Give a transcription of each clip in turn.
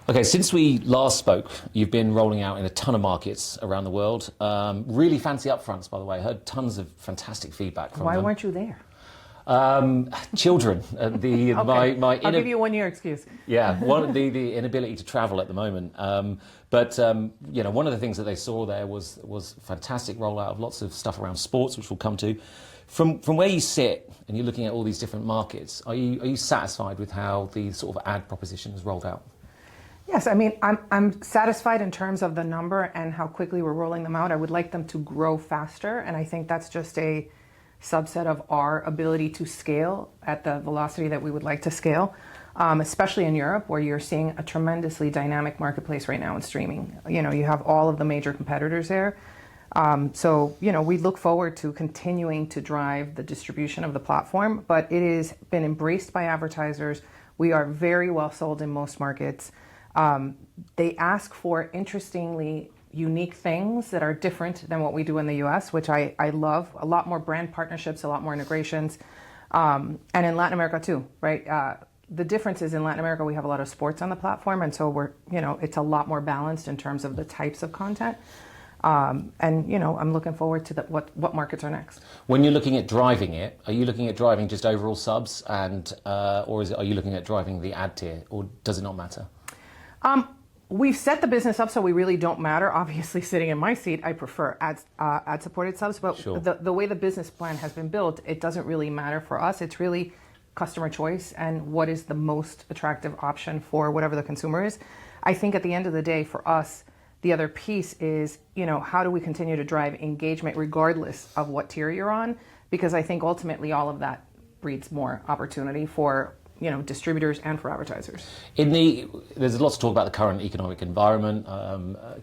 Okay, since we last spoke, you've been rolling out in a ton of markets around the world. Really fancy upfronts, by the way. I heard tons of fantastic feedback from Why them. weren't you there? Children, Okay. I'll give you 1 year excuse. Yeah, the inability to travel at the moment. But one of the things that they saw there was fantastic rollout of lots of stuff around sports, which we'll come to. From where you sit and you're looking at all these different markets, are you satisfied with how the sort of ad proposition is rolled out? Yes, I mean, I'm satisfied in terms of the number and how quickly we're rolling them out. I would like them to grow faster, and I think that's just a subset of our ability to scale at the velocity that we would like to scale, especially in Europe, where you're seeing a tremendously dynamic marketplace right now in streaming. You have all of the major competitors there. So we look forward to continuing to drive the distribution of the platform, but it has been embraced by advertisers. We are very well sold in most markets. They ask for interestingly unique things that are different than what we do in the US, which I love. A lot more brand partnerships, a lot more integrations, and in Latin America too, right? The difference is in Latin America we have a lot of sports on the platform, and so it's a lot more balanced in terms of the types of content. And I'm looking forward to what markets are next. When you're looking at driving it, are you looking at driving just overall subs, and or are you looking at driving the ad tier, or does it not matter? We've set the business up so we really don't matter. Obviously, sitting in my seat, I prefer ad-supported subs, but Sure. the way the business plan has been built, it doesn't really matter for us. It's really customer choice and what is the most attractive option for whatever the consumer is. I think at the end of the day, for us, the other piece is, how do we continue to drive engagement regardless of what tier you're on? Because I think ultimately all of that breeds more opportunity for distributors and for advertisers. There's lots to talk about the current economic environment,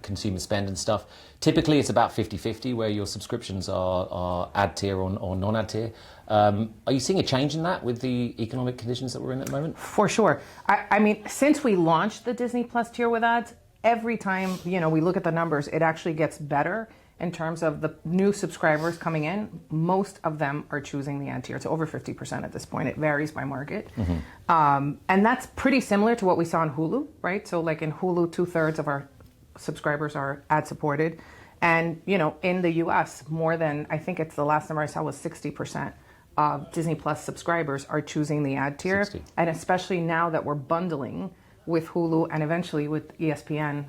consumer spend and stuff. Typically it's about 50-50 where your subscriptions are ad tier or non-ad tier. Are you seeing a change in that with the economic conditions that we're in at the moment? For sure. I mean, since we launched the Disney Plus tier with ads, every time we look at the numbers, it actually gets better. In terms of the new subscribers coming in, most of them are choosing the ad tier. It's over 50% at this point. It varies by market. Mm-hmm. And that's pretty similar to what we saw in Hulu, right? So like in Hulu, 2/3 of our subscribers are ad supported. And, in the US, more than, I think it's the last number I saw was 60% of Disney Plus subscribers are choosing the ad tier. 60. And especially now that we're bundling with Hulu and eventually with ESPN,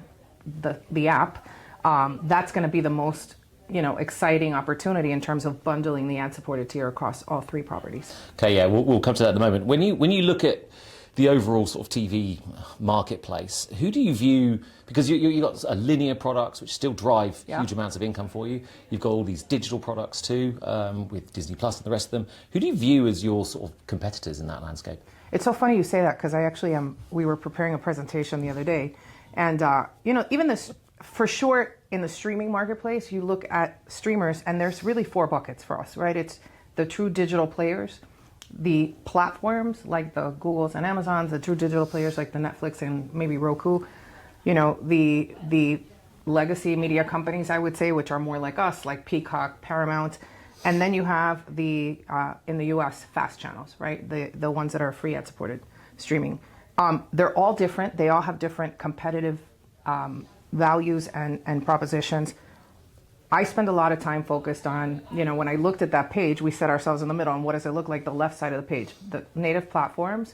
the app, that's going to be the most, exciting opportunity in terms of bundling the ad-supported tier across all three properties. Okay, yeah, we'll come to that in a moment. When you look at the overall sort of TV marketplace, who do you view? Because you've got linear products which still drive huge amounts of income for you. You've got all these digital products too, with Disney Plus and the rest of them. Who do you view as your sort of competitors in that landscape? It's so funny you say that because I actually we were preparing a presentation the other day, and even this. For sure, in the streaming marketplace, you look at streamers, and there's really four buckets for us, right? It's the true digital players, the platforms like the Googles and Amazons, the true digital players like the Netflix and maybe Roku, the legacy media companies, I would say, which are more like us, like Peacock, Paramount, and then you have the in the U.S. fast channels, right? The ones that are free ad-supported streaming. They're all different. They all have different competitive values and propositions. I spend a lot of time focused on, when I looked at that page, we set ourselves in the middle, and what does it look like? The left side of the page, the native platforms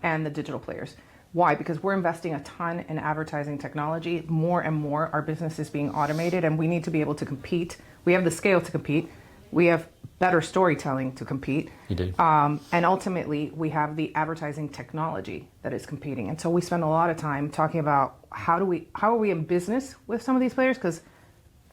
and the digital players. Why? Because we're investing a ton in advertising technology. More and more, our business is being automated, and we need to be able to compete. We have the scale to compete. We have better storytelling to compete. You do. And ultimately, we have the advertising technology that is competing. And so we spend a lot of time talking about how are we in business with some of these players? Because,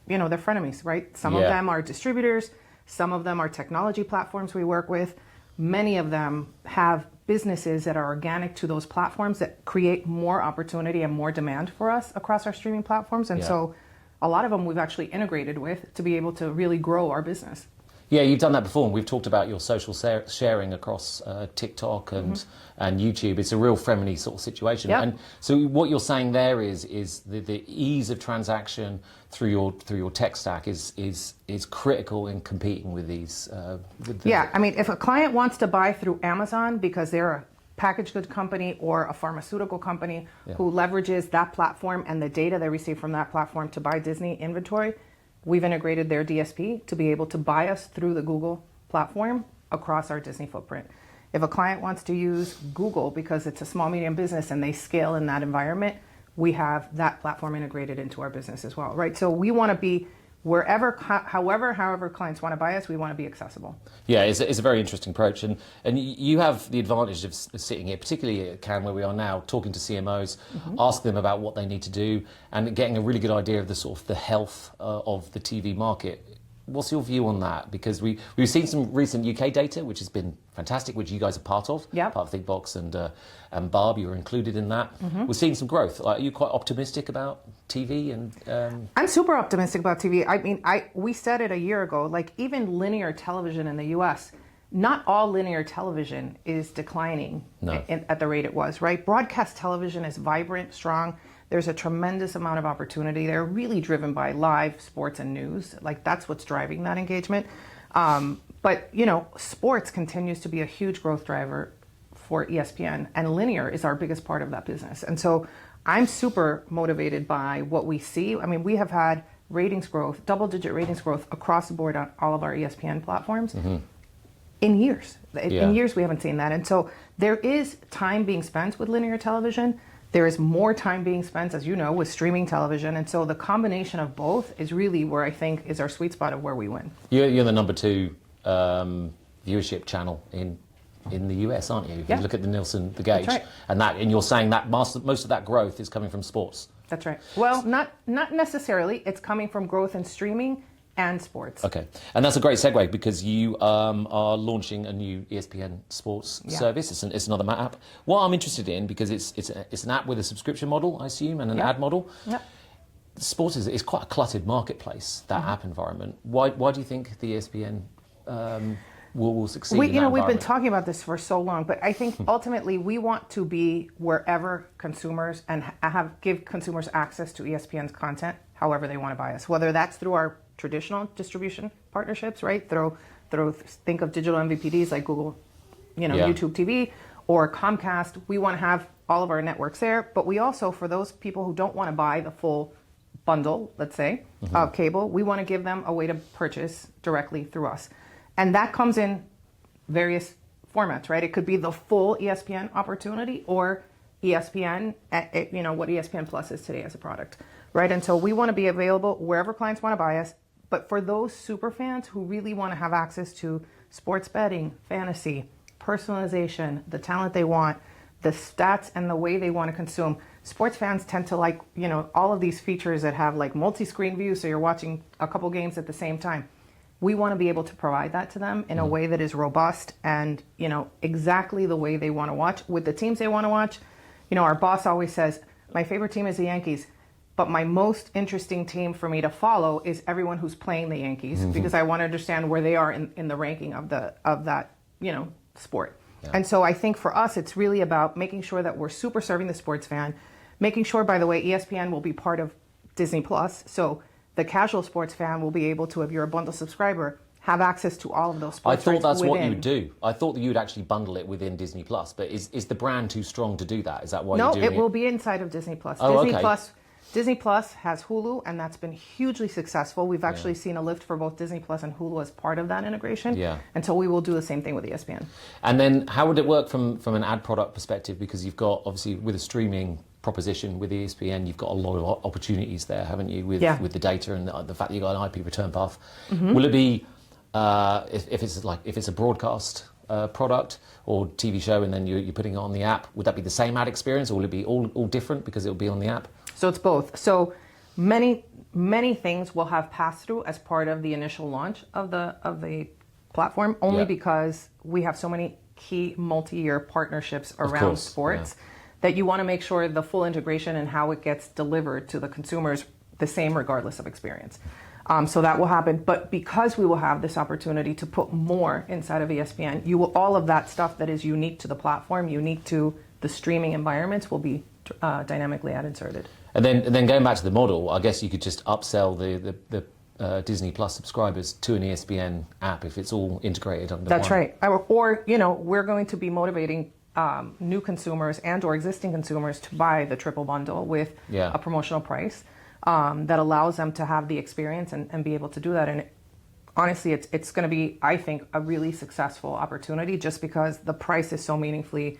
they're frenemies, right? Some of them are distributors. Some of them are technology platforms we work with. Many of them have businesses that are organic to those platforms that create more opportunity and more demand for us across our streaming platforms. And so a lot of them we've actually integrated with to be able to really grow our business. Yeah, you've done that before, and we've talked about your social sharing across TikTok and YouTube. It's a real friendly sort of situation. Yep. And so what you're saying there is the ease of transaction through your tech stack is critical in competing with these. I mean, if a client wants to buy through Amazon because they're packaged goods company or a pharmaceutical company who leverages that platform and the data they receive from that platform to buy Disney inventory, we've integrated their DSP to be able to buy us through the Google platform across our Disney footprint. If a client wants to use Google because it's a small, medium business and they scale in that environment, we have that platform integrated into our business as well, right? So we want to be wherever, however clients want to buy us, we want to be accessible. Yeah, it's a very interesting approach. And you have the advantage of sitting here, particularly at Cannes where we are now, talking to CMOs, asking them about what they need to do and getting a really good idea of the sort of the health of the TV market. What's your view on that? Because we've seen some recent UK data, which has been fantastic, which you guys are part of, part of ThinkBox and Barb, you were included in that. We're seeing some growth. Are you quite optimistic about TV? And I'm super optimistic about TV. I mean, we said it a year ago, like even linear television in the US, not all linear television is declining at the rate it was, right? Broadcast television is vibrant, strong. There's a tremendous amount of opportunity. They're really driven by live sports and news. Like that's what's driving that engagement. But you know, sports continues to be a huge growth driver for ESPN, and linear is our biggest part of that business. And so I'm super motivated by what we see. I mean, we have had ratings growth, double-digit ratings growth across the board on all of our ESPN platforms in years. In years we haven't seen that. And so there is time being spent with linear television. There is more time being spent, as you know, with streaming television. And so the combination of both is really where I think is our sweet spot of where we win. You're the number 2 viewership channel in the US, aren't you? If you look at the Nielsen, the gauge. That's right. And you're saying that most of that growth is coming from sports. That's right. Well, not necessarily. It's coming from growth in streaming and sports. Okay, and that's a great segue because you are launching a new ESPN sports service. It's another app. What I'm interested in, because it's an app with a subscription model, I assume, and an ad model. Yep. Sports is quite a cluttered marketplace, that app environment. Why do you think the ESPN will succeed? We've been talking about this for so long, but I think ultimately we want to be wherever consumers and give consumers access to ESPN's content, however they want to buy us, whether that's through our traditional distribution partnerships, right? Think of digital MVPDs like Google, YouTube TV or Comcast. We want to have all of our networks there, but we also, for those people who don't want to buy the full bundle, let's say, of cable, we want to give them a way to purchase directly through us. And that comes in various formats, right? It could be the full ESPN opportunity or ESPN, what ESPN Plus is today as a product, right? And so we want to be available wherever clients want to buy us. But for those super fans who really want to have access to sports betting, fantasy, personalization, the talent they want, the stats and the way they want to consume, sports fans tend to like, all of these features that have like multi-screen view, so you're watching a couple games at the same time. We want to be able to provide that to them in a way that is robust and, exactly the way they want to watch with the teams they want to watch. Our boss always says, my favorite team is the Yankees, but my most interesting team for me to follow is everyone who's playing the Yankees because I want to understand where they are in the ranking of that sport. Yeah. And so I think for us, it's really about making sure that we're super serving the sports fan, making sure, by the way, ESPN will be part of Disney Plus. So the casual sports fan will be able to, if you're a bundle subscriber, have access to all of those sports. I thought that's what you would do. I thought that you would actually bundle it within Disney Plus, but is the brand too strong to do that? Is that why you're doing it? No, it will be inside of Disney Plus. Disney Plus has Hulu, and that's been hugely successful. We've actually seen a lift for both Disney Plus and Hulu as part of that integration. Yeah. And so we will do the same thing with ESPN. And then how would it work from an ad product perspective? Because you've got, obviously, with a streaming proposition with ESPN, you've got a lot of opportunities there, haven't you, with the data and the fact that you've got an IP return path. Will it be, if it's a broadcast product or TV show and then you're putting it on the app, would that be the same ad experience or will it be all different because it'll be on the app? So it's both. So many things will have pass-through as part of the initial launch of the platform, only because we have so many key multi-year partnerships around sports that you want to make sure the full integration and how it gets delivered to the consumers the same regardless of experience. So that will happen. But because we will have this opportunity to put more inside of ESPN, all of that stuff that is unique to the platform, unique to the streaming environments will be dynamically ad inserted. And then going back to the model, I guess you could just upsell the Disney Plus subscribers to an ESPN app if it's all integrated under one. That's right. Or we're going to be motivating new consumers and or existing consumers to buy the triple bundle with a promotional price that allows them to have the experience and be able to do that. And honestly, it's going to be, I think, a really successful opportunity just because the price is so meaningfully,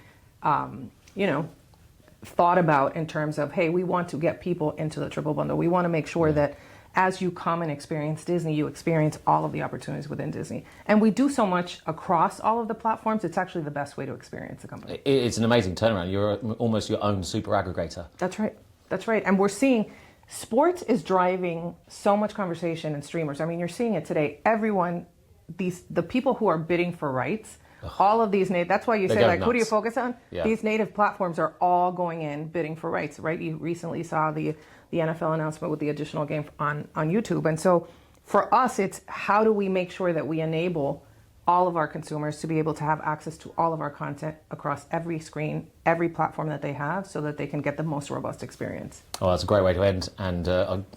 thought about in terms of, hey, we want to get people into the triple bundle. We want to make sure that as you come and experience Disney, you experience all of the opportunities within Disney. And we do so much across all of the platforms. It's actually the best way to experience a company. It's an amazing turnaround. You're almost your own super aggregator. That's right. That's right. And we're seeing sports is driving so much conversation in streamers. I mean, you're seeing it today. Everyone, the people who are bidding for rights, all of these native, that's why you say, like, nuts. Who do you focus on? Yeah. These native platforms are all going in bidding for rights, right? You recently saw the NFL announcement with the additional game on YouTube. And so for us, it's how do we make sure that we enable all of our consumers to be able to have access to all of our content across every screen, every platform that they have, so that they can get the most robust experience. Oh, that's a great way to end. And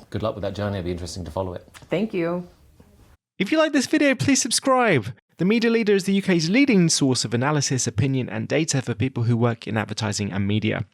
good luck with that journey. It'll be interesting to follow it. Thank you. If you like this video, please subscribe. The Media Leader is the UK's leading source of analysis, opinion, and data for people who work in advertising and media.